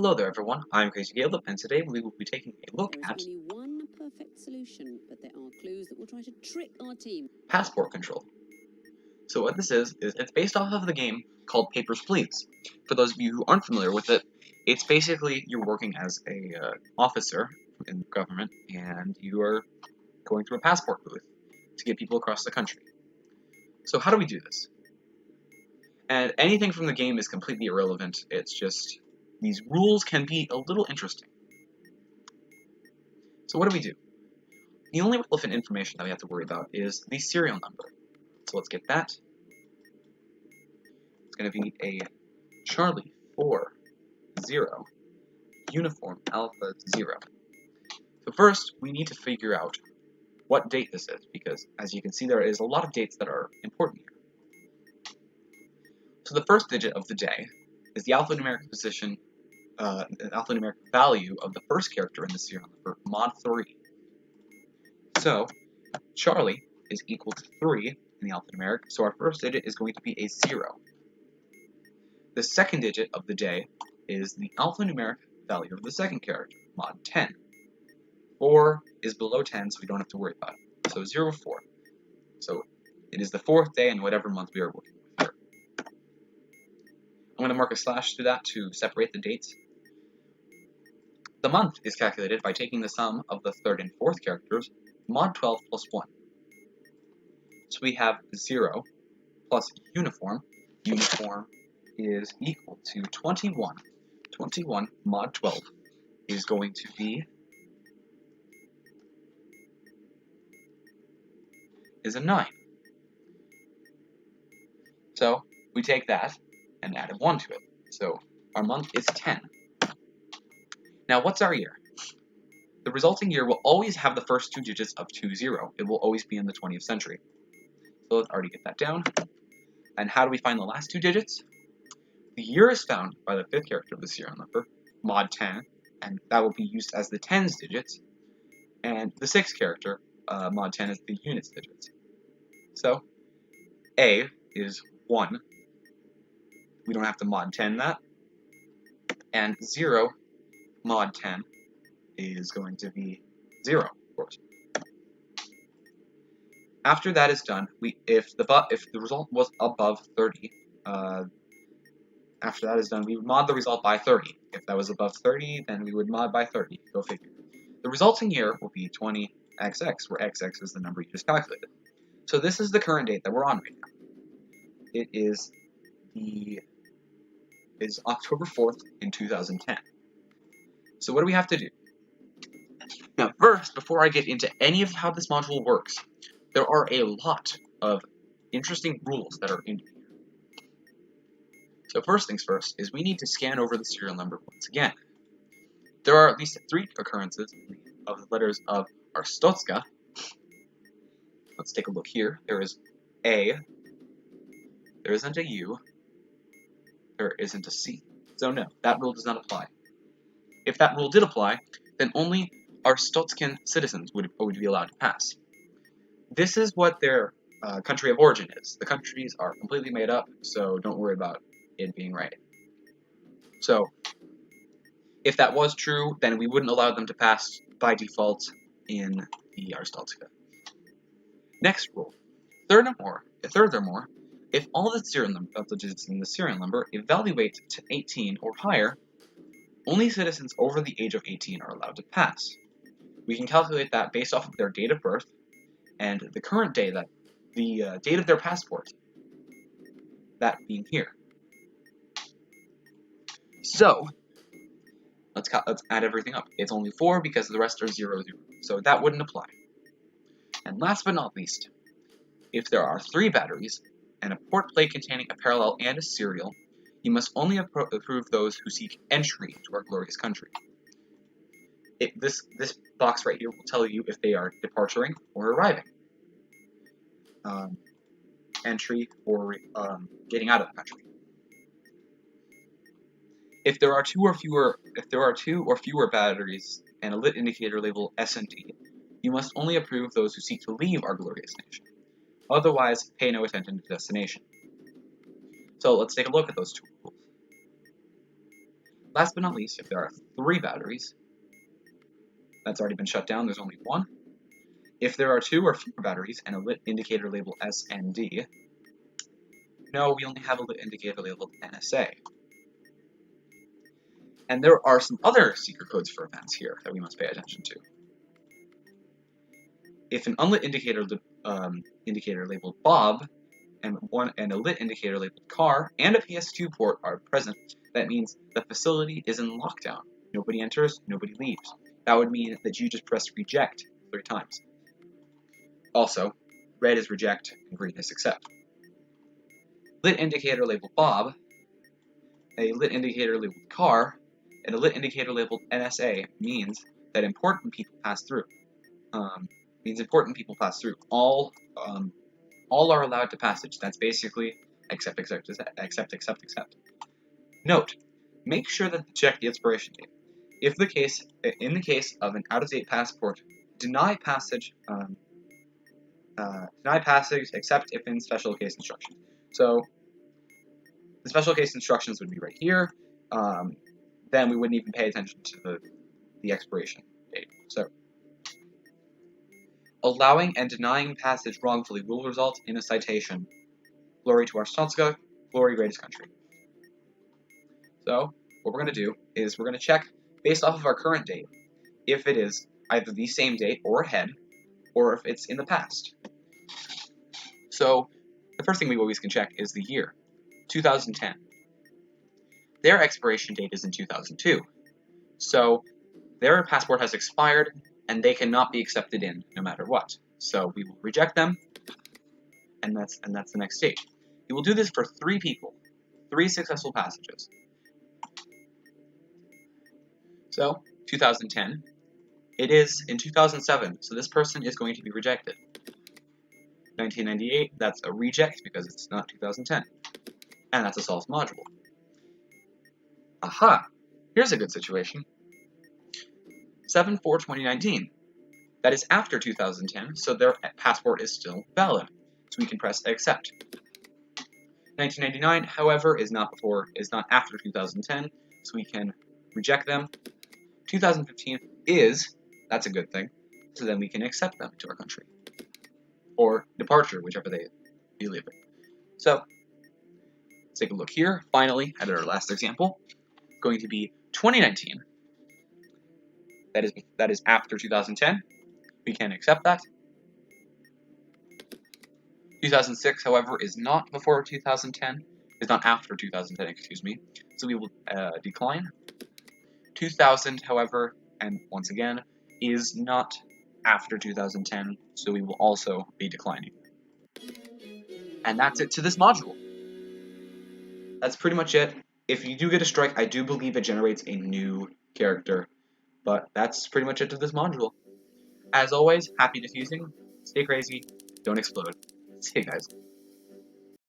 Hello there everyone, I'm Crazy Caleb, and today we will be taking a look There is at only one perfect solution, but there are clues that will try to trick our team. passport control. So what this is it's based off of the game called Papers, Please. For those of you who aren't familiar with it, it's basically you're working as a officer in the government, and you are going through a passport booth to get people across the country. So how do we do this? And anything from the game is completely irrelevant, it's just these rules can be a little interesting. So what do we do? The only relevant information that we have to worry about is the serial number. So let's get that. It's going to be a Charlie 40 Uniform Alpha 0. So first, we need to figure out what date this is, because as you can see, there is a lot of dates that are important here. So the first digit of the day is the alphanumeric position, the alphanumeric value of the first character in the serial number, mod 3. So Charlie is equal to 3 in the alphanumeric, so our first digit is going to be a 0. The second digit of the day is the alphanumeric value of the second character, mod 10. 4 is below 10, so we don't have to worry about it. So 04. So it is the 4th day in whatever month we are working with here. I'm going to mark a slash through that to separate the dates. The month is calculated by taking the sum of the 3rd and 4th characters, mod 12 plus 1. So we have 0 plus uniform. Uniform is equal to 21. 21 mod 12 is going to be a 9. So we take that and add a 1 to it. So our month is 10. Now what's our year? The resulting year will always have the first two digits of 20. It will always be in the 20th century. So let's already get that down. And how do we find the last two digits? The year is found by the 5th character of the serial number, mod 10, and that will be used as the tens digits. And the 6th character, mod 10, is the units digits. So A is 1. We don't have to mod 10 that. And 0 mod 10 is going to be 0, of course. After that is done, if the result was above 30, after that is done, we would mod the result by 30. If that was above 30, then we would mod by 30. Go figure. The resulting year will be 20XX, where XX is the number you just calculated. So this is the current date that we're on right now. It is October 4th in 2010. So what do we have to do? Now first, before I get into any of how this module works, there are a lot of interesting rules that are in here. So first things first is we need to scan over the serial number once again. There are at least 3 occurrences of the letters of Arstotzka. Let's take a look here. There is A, there isn't a U, there isn't a C. So no, that rule does not apply. If that rule did apply, then only Arstotzkan citizens would be allowed to pass. This is what their country of origin is. The countries are completely made up, so don't worry about it being right. So if that was true, then we wouldn't allow them to pass by default in the Arstotzka. Next rule. Furthermore, if all the serial number of the digits in the serial number evaluate to 18 or higher, only citizens over the age of 18 are allowed to pass. We can calculate that based off of their date of birth and the current day, the date of their passport, that being here. So let's add everything up. It's only 4 because the rest are 0, 0, so that wouldn't apply. And last but not least, if there are 3 batteries and a port plate containing a parallel and a serial, you must only approve those who seek entry into our glorious country. This box right here will tell you if they are departing or arriving. Entry or getting out of the country. If there are two or fewer batteries and a lit indicator labeled S&D, you must only approve those who seek to leave our glorious nation. Otherwise, pay no attention to destination. So let's take a look at those 2 rules. Last but not least, if there are 3 batteries, that's already been shut down, there's only 1. If there are 2 or fewer batteries and a lit indicator labeled S and D, no, we only have a lit indicator labeled NSA. And there are some other secret codes for events here that we must pay attention to. If an unlit indicator labeled Bob and a lit indicator labeled car and a PS2 port are present, that means the facility is in lockdown. Nobody enters, nobody leaves. That would mean that you just press reject 3 times. Also, red is reject and green is accept. Lit indicator labeled Bob, a lit indicator labeled car, and a lit indicator labeled NSA means that important people pass through. All are allowed to passage. That's basically accept. Note, make sure that you check the expiration date. In the case of an out-of-date passport, deny passage except if in special case instructions. So the special case instructions would be right here. Then we wouldn't even pay attention to the expiration date. So allowing and denying passage wrongfully will result in a citation. Glory to Arstotzka, glory greatest country. So what we're going to do is we're going to check based off of our current date if it is either the same date or ahead, or if it's in the past. So the first thing we always can check is the year, 2010. Their expiration date is in 2002. So their passport has expired and they cannot be accepted in no matter what. So we will reject them, and that's the next stage. We will do this for 3 people, 3 successful passages. So 2010, it is in 2007, so this person is going to be rejected. 1998, that's a reject because it's not 2010, and that's a solved module. Aha! Here's a good situation. 7/4/2019. That is after 2010, so their passport is still valid. So we can press accept. 1999, however, is not after 2010, so we can reject them. 2015 is, that's a good thing, so then we can accept them to our country. Or departure, whichever they believe it. So let's take a look here, finally, at our last example. Going to be 2019. That is after 2010. We can accept that. 2006, however, is not before 2010. Is not after 2010, excuse me. So we will decline. 2000, however, and once again, is not after 2010, so we will also be declining. And that's it to this module. That's pretty much it. If you do get a strike, I do believe it generates a new character, but that's pretty much it to this module. As always, happy diffusing, stay crazy, don't explode. See you guys.